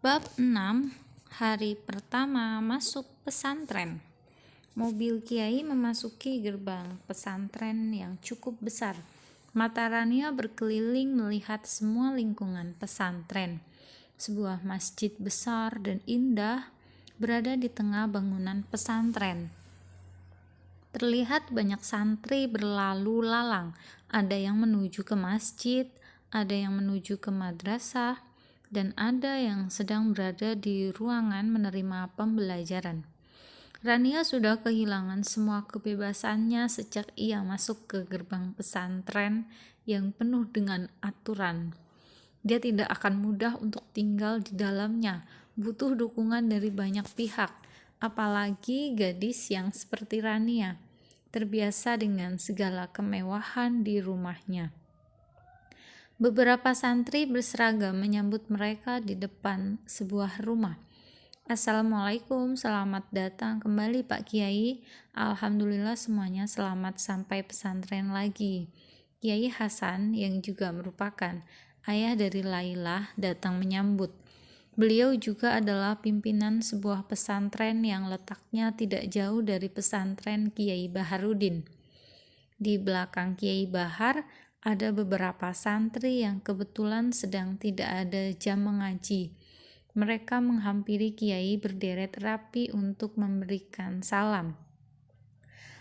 Bab 6. Hari pertama masuk pesantren. Mobil Kiai memasuki gerbang pesantren yang cukup besar. Mata Rania berkeliling melihat semua lingkungan pesantren. Sebuah masjid besar dan indah berada di tengah bangunan pesantren. Terlihat banyak santri berlalu lalang. Ada yang menuju ke masjid, ada yang menuju ke madrasah, dan ada yang sedang berada di ruangan menerima pembelajaran. Rania sudah kehilangan semua kebebasannya sejak ia masuk ke gerbang pesantren yang penuh dengan aturan. Dia tidak akan mudah untuk tinggal di dalamnya, butuh dukungan dari banyak pihak, apalagi gadis yang seperti Rania, terbiasa dengan segala kemewahan di rumahnya. Beberapa santri berseragam menyambut mereka di depan sebuah rumah. Assalamualaikum, selamat datang kembali Pak Kiai. Alhamdulillah semuanya selamat sampai pesantren lagi. Kiai Hasan yang juga merupakan ayah dari Lailah datang menyambut. Beliau juga adalah pimpinan sebuah pesantren yang letaknya tidak jauh dari pesantren Kiai Baharudin. Di belakang Kiai Bahar ada beberapa santri yang kebetulan sedang tidak ada jam mengaji. Mereka menghampiri Kiai berderet rapi untuk memberikan salam.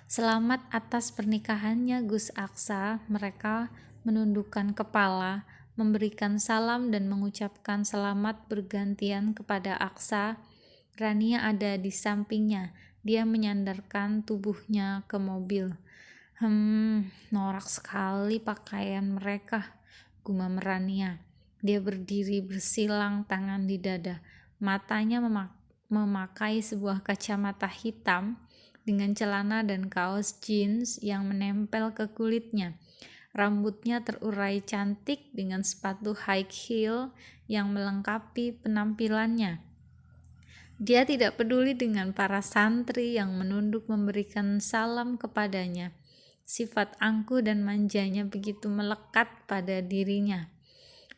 Selamat atas pernikahannya Gus Aksa. Mereka menundukkan kepala, memberikan salam dan mengucapkan selamat bergantian kepada Aksa. Rania ada di sampingnya. Dia menyandarkan tubuhnya ke mobil. Norak sekali pakaian mereka, gumam Rania. Dia berdiri bersilang tangan di dada. Matanya memakai sebuah kacamata hitam dengan celana dan kaos jeans yang menempel ke kulitnya. Rambutnya terurai cantik dengan sepatu high heel yang melengkapi penampilannya. Dia tidak peduli dengan para santri yang menunduk memberikan salam kepadanya. Sifat angkuh dan manjanya begitu melekat pada dirinya.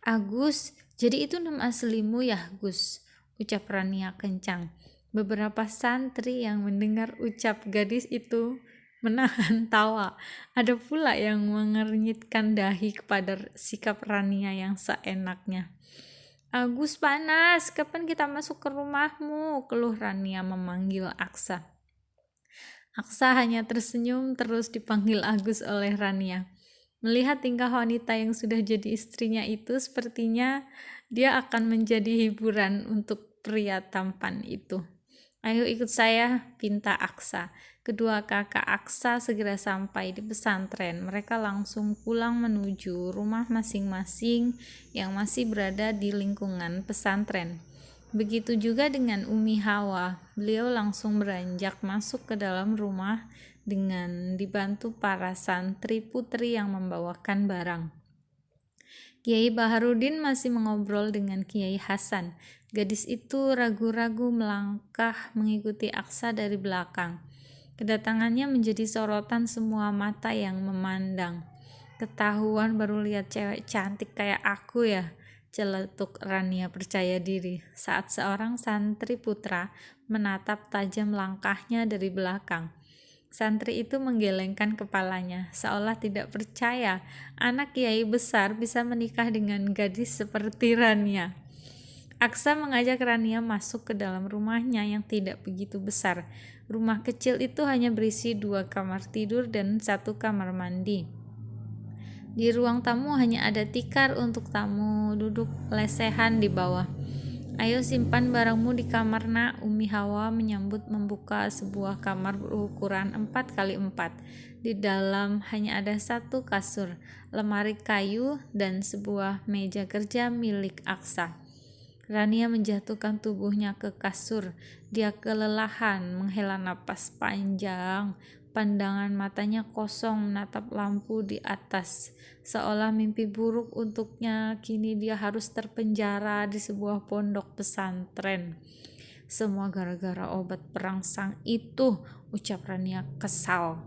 Agus, jadi itu nama aslimu ya Gus? Ucap Rania kencang. Beberapa santri yang mendengar ucap gadis itu menahan tawa. Ada pula yang mengernyitkan dahi kepada sikap Rania yang seenaknya. Agus panas, kapan kita masuk ke rumahmu? Keluh Rania memanggil Aksa. Aksa hanya tersenyum terus dipanggil Agus oleh Rania. Melihat tingkah wanita yang sudah jadi istrinya itu, sepertinya dia akan menjadi hiburan untuk pria tampan itu. Ayo ikut saya, pinta Aksa. Kedua kakak Aksa segera sampai di pesantren. Mereka langsung pulang menuju rumah masing-masing yang masih berada di lingkungan pesantren. Begitu juga dengan Umi Hawa, beliau langsung beranjak masuk ke dalam rumah dengan dibantu para santri putri yang membawakan barang. Kiai Baharudin masih mengobrol dengan Kiai Hasan. Gadis itu ragu-ragu melangkah mengikuti Aksa dari belakang. Kedatangannya menjadi sorotan semua mata yang memandang. Ketahuan baru lihat cewek cantik kayak aku ya, celetuk Rania percaya diri saat seorang santri putra menatap tajam langkahnya dari belakang. Santri itu menggelengkan kepalanya, seolah tidak percaya anak kiai besar bisa menikah dengan gadis seperti Rania. Aksa mengajak Rania masuk ke dalam rumahnya yang tidak begitu besar. Rumah kecil itu hanya berisi 2 kamar tidur dan 1 kamar mandi. Di ruang tamu hanya ada tikar untuk tamu duduk lesehan di bawah. Ayo simpan barangmu di kamar nak. Umi Hawa menyambut membuka sebuah kamar berukuran 4x4. Di dalam hanya ada 1 kasur, lemari kayu, dan sebuah meja kerja milik Aksa. Rania menjatuhkan tubuhnya ke kasur. Dia kelelahan menghela napas panjang. Pandangan matanya kosong menatap lampu di atas. Seolah mimpi buruk untuknya, kini dia harus terpenjara di sebuah pondok pesantren. Semua gara-gara obat perangsang itu, ucap Rania kesal.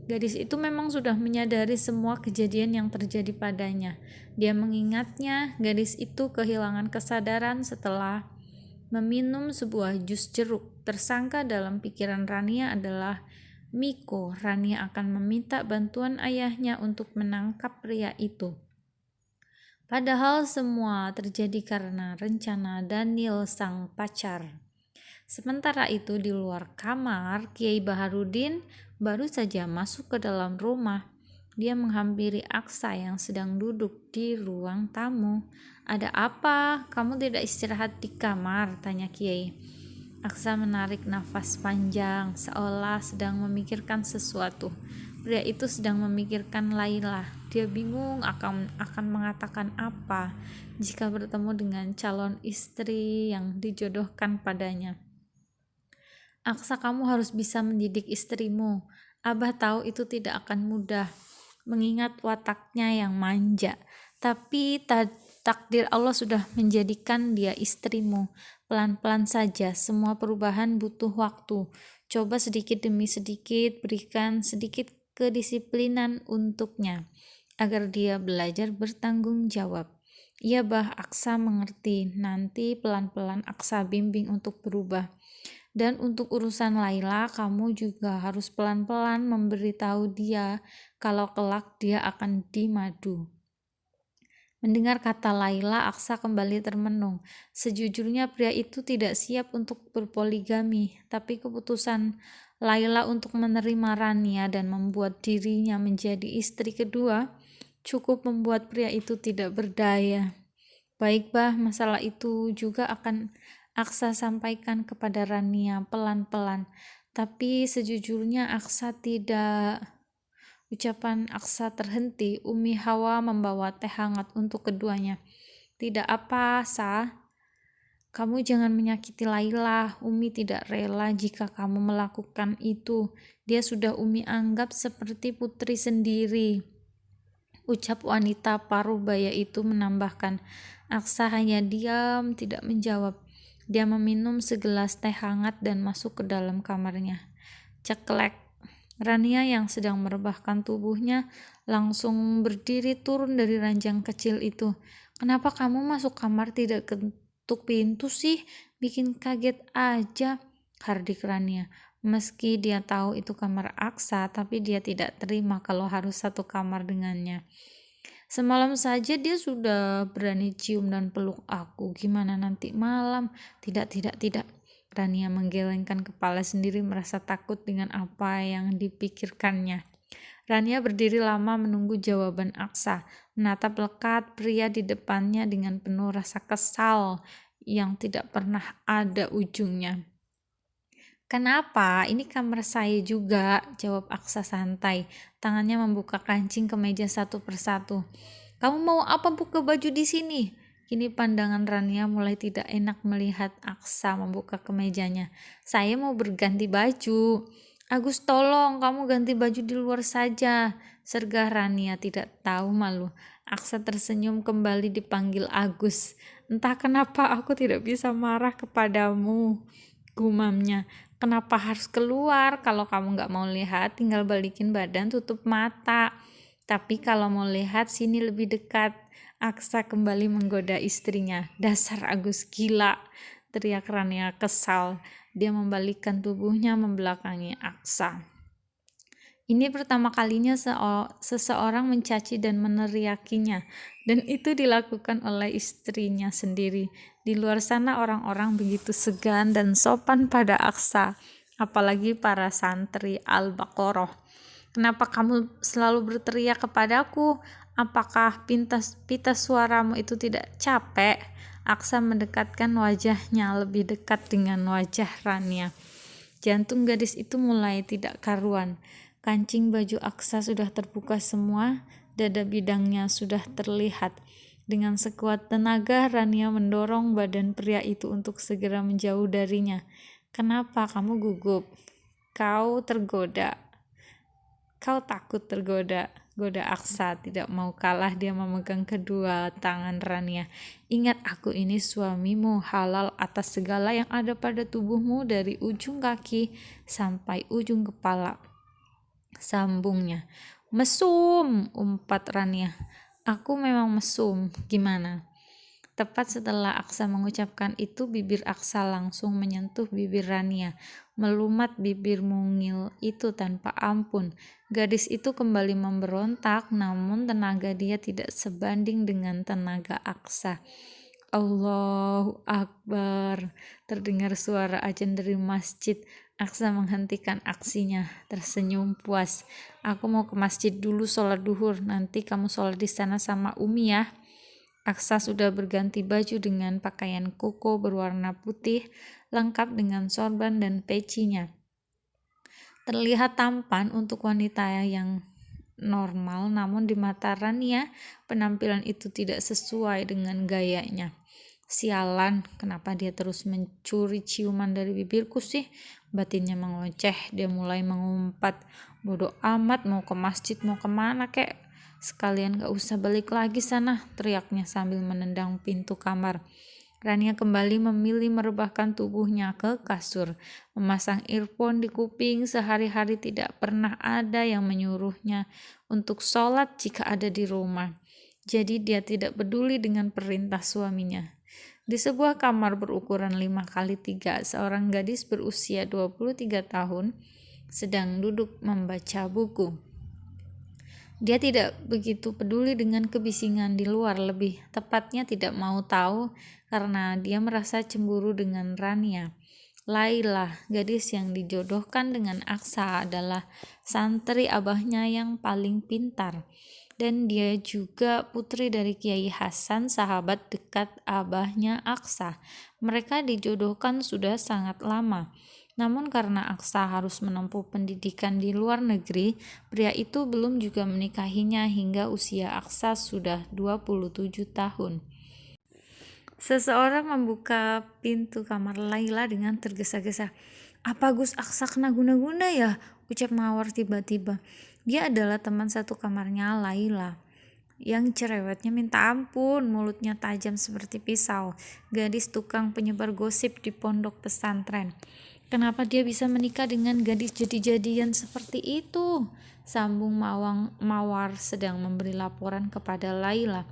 Gadis itu memang sudah menyadari semua kejadian yang terjadi padanya. Dia mengingatnya, gadis itu kehilangan kesadaran setelah meminum sebuah jus jeruk. Tersangka dalam pikiran Rania adalah Miko. Rania akan meminta bantuan ayahnya untuk menangkap pria itu. Padahal semua terjadi karena rencana Daniel sang pacar. Sementara itu di luar kamar, Kiai Baharudin baru saja masuk ke dalam rumah. Dia menghampiri Aksa yang sedang duduk di ruang tamu. "Ada apa? Kamu tidak istirahat di kamar?" tanya Kiai. Aksa menarik nafas panjang, seolah sedang memikirkan sesuatu. Pria itu sedang memikirkan Laila. Dia bingung akan mengatakan apa jika bertemu dengan calon istri yang dijodohkan padanya. "Aksa, kamu harus bisa mendidik istrimu. Abah tahu itu tidak akan mudah, mengingat wataknya yang manja. Tapi takdir Allah sudah menjadikan dia istrimu. Pelan-pelan saja, semua perubahan butuh waktu. Coba sedikit demi sedikit, berikan sedikit kedisiplinan untuknya, agar dia belajar bertanggung jawab." "Iya bah, Aksa mengerti. Nanti pelan-pelan Aksa bimbing untuk berubah. Dan untuk urusan Laila, kamu juga harus pelan-pelan memberitahu dia kalau kelak dia akan dimadu." Mendengar kata Laila, Aksa kembali termenung. Sejujurnya pria itu tidak siap untuk berpoligami, tapi keputusan Laila untuk menerima Rania dan membuat dirinya menjadi istri kedua cukup membuat pria itu tidak berdaya. "Baik bah, masalah itu juga akan Aksa sampaikan kepada Rania pelan-pelan. Tapi sejujurnya Aksa tidak..." Ucapan Aksa terhenti. Umi Hawa membawa teh hangat untuk keduanya. "Tidak apa, Sa. Kamu jangan menyakiti Laila. Umi tidak rela jika kamu melakukan itu. Dia sudah Umi anggap seperti putri sendiri." Ucap wanita paruh baya itu menambahkan. Aksa hanya diam, tidak menjawab. Dia meminum segelas teh hangat dan masuk ke dalam kamarnya. Ceklek. Rania yang sedang merebahkan tubuhnya langsung berdiri turun dari ranjang kecil itu. "Kenapa kamu masuk kamar tidak ketuk pintu sih? Bikin kaget aja," hardik Rania. Meski dia tahu itu kamar Aksa, tapi dia tidak terima kalau harus satu kamar dengannya. "Semalam saja dia sudah berani cium dan peluk aku. Gimana nanti malam?" Tidak. Rania menggelengkan kepala sendiri, merasa takut dengan apa yang dipikirkannya. Rania berdiri lama menunggu jawaban Aksa, menatap lekat pria di depannya dengan penuh rasa kesal yang tidak pernah ada ujungnya. "Kenapa? Ini kamar saya juga," jawab Aksa santai. Tangannya membuka kancing kemeja satu persatu. "Kamu mau apa buka baju di sini?" Kini pandangan Rania mulai tidak enak melihat Aksa membuka kemejanya. "Saya mau berganti baju." "Agus, tolong kamu ganti baju di luar saja," sergah Rania tidak tahu malu. Aksa tersenyum kembali dipanggil Agus. "Entah kenapa aku tidak bisa marah kepadamu," gumamnya. "Kenapa harus keluar? Kalau kamu gak mau lihat, tinggal balikin badan, tutup mata. Tapi kalau mau lihat, sini lebih dekat." Aksa kembali menggoda istrinya. "Dasar Agus gila," teriak Rania kesal. Dia membalikkan tubuhnya membelakangi Aksa. Ini pertama kalinya seseorang mencaci dan meneriakinya, dan itu dilakukan oleh istrinya sendiri. Di luar sana orang-orang begitu segan dan sopan pada Aksa, apalagi para santri Al-Baqarah. "Kenapa kamu selalu berteriak kepadaku? Apakah pita suaramu itu tidak capek?" Aksa mendekatkan wajahnya lebih dekat dengan wajah Rania. Jantung gadis itu mulai tidak karuan. Kancing baju Aksa sudah terbuka semua, dada bidangnya sudah terlihat. Dengan sekuat tenaga, Rania mendorong badan pria itu untuk segera menjauh darinya. "Kenapa kamu gugup? Kau tergoda? Kau takut tergoda?" Goda Aksa tidak mau kalah. Dia memegang kedua tangan Rania. "Ingat, aku ini suamimu, halal atas segala yang ada pada tubuhmu dari ujung kaki sampai ujung kepala," sambungnya. "Mesum," umpat Rania. "Aku memang mesum. Gimana?" Tepat setelah Aksa mengucapkan itu, bibir Aksa langsung menyentuh bibir Rania, melumat bibir mungil itu tanpa ampun. Gadis itu kembali memberontak, namun tenaga dia tidak sebanding dengan tenaga Aksa. Allahu Akbar, terdengar suara azan dari masjid. Aksa menghentikan aksinya, tersenyum puas. Aku mau ke masjid dulu sholat duhur, nanti kamu sholat di sana sama Umi ya. Aksa sudah berganti baju dengan pakaian koko berwarna putih, lengkap dengan sorban dan pecinya. Terlihat tampan untuk wanita yang normal, namun di mata Rania, penampilan itu tidak sesuai dengan gayanya. Sialan, kenapa dia terus mencuri ciuman dari bibirku sih? Batinnya mengoceh, dia mulai mengumpat. Bodoh amat, mau ke masjid, mau kemana kek? Sekalian gak usah balik lagi sana, teriaknya sambil menendang pintu kamar. Rania kembali memilih merebahkan tubuhnya ke kasur, memasang earphone di kuping. Sehari-hari tidak pernah ada yang menyuruhnya untuk sholat jika ada di rumah. Jadi dia tidak peduli dengan perintah suaminya. Di sebuah kamar berukuran 5x3, seorang gadis berusia 23 tahun sedang duduk membaca buku. Dia tidak begitu peduli dengan kebisingan di luar, lebih tepatnya tidak mau tahu karena dia merasa cemburu dengan Rania. Laila, gadis yang dijodohkan dengan Aksa, adalah santri abahnya yang paling pintar. Dan dia juga putri dari Kiai Hasan, sahabat dekat abahnya Aksa. Mereka dijodohkan sudah sangat lama. Namun karena Aksa harus menempuh pendidikan di luar negeri, pria itu belum juga menikahinya hingga usia Aksa sudah 27 tahun. Seseorang membuka pintu kamar Laila dengan tergesa-gesa. "Apa Gus Aksa kena guna-guna ya?" ucap Mawar tiba-tiba. Dia adalah teman satu kamarnya Laila, yang cerewetnya minta ampun, mulutnya tajam seperti pisau, gadis tukang penyebar gosip di pondok pesantren. Kenapa dia bisa menikah dengan gadis jadi-jadian seperti itu? Sambung Mawar sedang memberi laporan kepada Laila.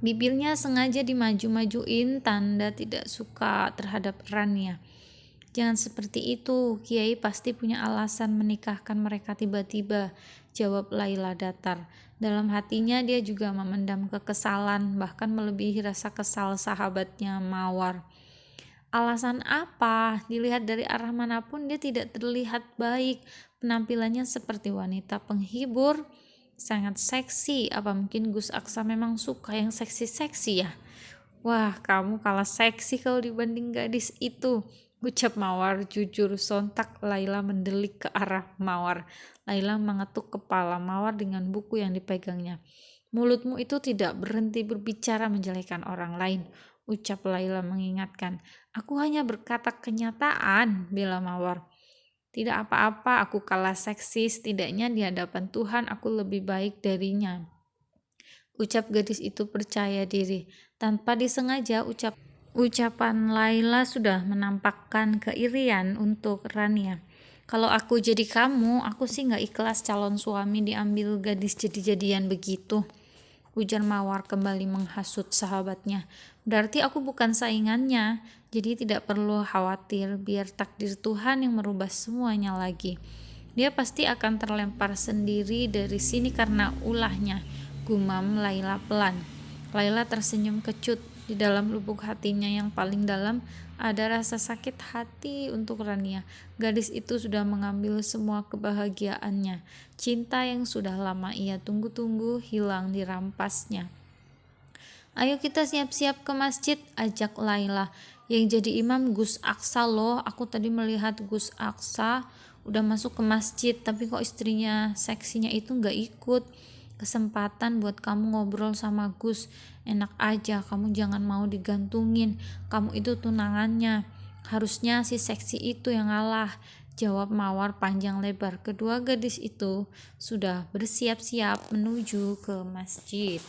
Bibirnya sengaja dimaju-majuin, tanda tidak suka terhadap Rania. "Jangan seperti itu, Kiai pasti punya alasan menikahkan mereka tiba-tiba," jawab Laila datar. Dalam hatinya dia juga memendam kekesalan, bahkan melebihi rasa kesal sahabatnya Mawar. Alasan apa? Dilihat dari arah manapun dia tidak terlihat baik. Penampilannya seperti wanita penghibur, sangat seksi. Apa mungkin Gus Aksa memang suka yang seksi-seksi ya? "Wah, kamu kalah seksi kalau dibanding gadis itu," ucap Mawar jujur. Sontak Laila mendelik ke arah Mawar. Laila mengetuk kepala Mawar dengan buku yang dipegangnya. "Mulutmu itu tidak berhenti berbicara menjelekan orang lain," ucap Laila mengingatkan. "Aku hanya berkata kenyataan," bela Mawar. "Tidak apa-apa, aku kalah seksi, setidaknya di hadapan Tuhan aku lebih baik darinya," ucap gadis itu percaya diri. Tanpa disengaja ucapan Laila sudah menampakkan keirian untuk Rania. "Kalau aku jadi kamu, aku sih gak ikhlas calon suami diambil gadis jadi-jadian begitu," ujar Mawar kembali menghasut sahabatnya. "Berarti aku bukan saingannya, jadi tidak perlu khawatir, biar takdir Tuhan yang merubah semuanya lagi. Dia pasti akan terlempar sendiri dari sini karena ulahnya," gumam Laila pelan. Laila tersenyum kecut. Di dalam lubuk hatinya yang paling dalam ada rasa sakit hati untuk Rania. Gadis itu sudah mengambil semua kebahagiaannya. Cinta yang sudah lama ia tunggu-tunggu hilang dirampasnya. "Ayo kita siap-siap ke masjid," ajak Laila. "Yang jadi imam Gus Aksa loh. Aku tadi melihat Gus Aksa udah masuk ke masjid, tapi kok istrinya seksinya itu gak ikut. Kesempatan buat kamu ngobrol sama Gus. Enak aja, kamu jangan mau digantungin. Kamu itu tunangannya. Harusnya si seksi itu yang ngalah," jawab Mawar panjang lebar. Kedua gadis itu sudah bersiap-siap menuju ke masjid.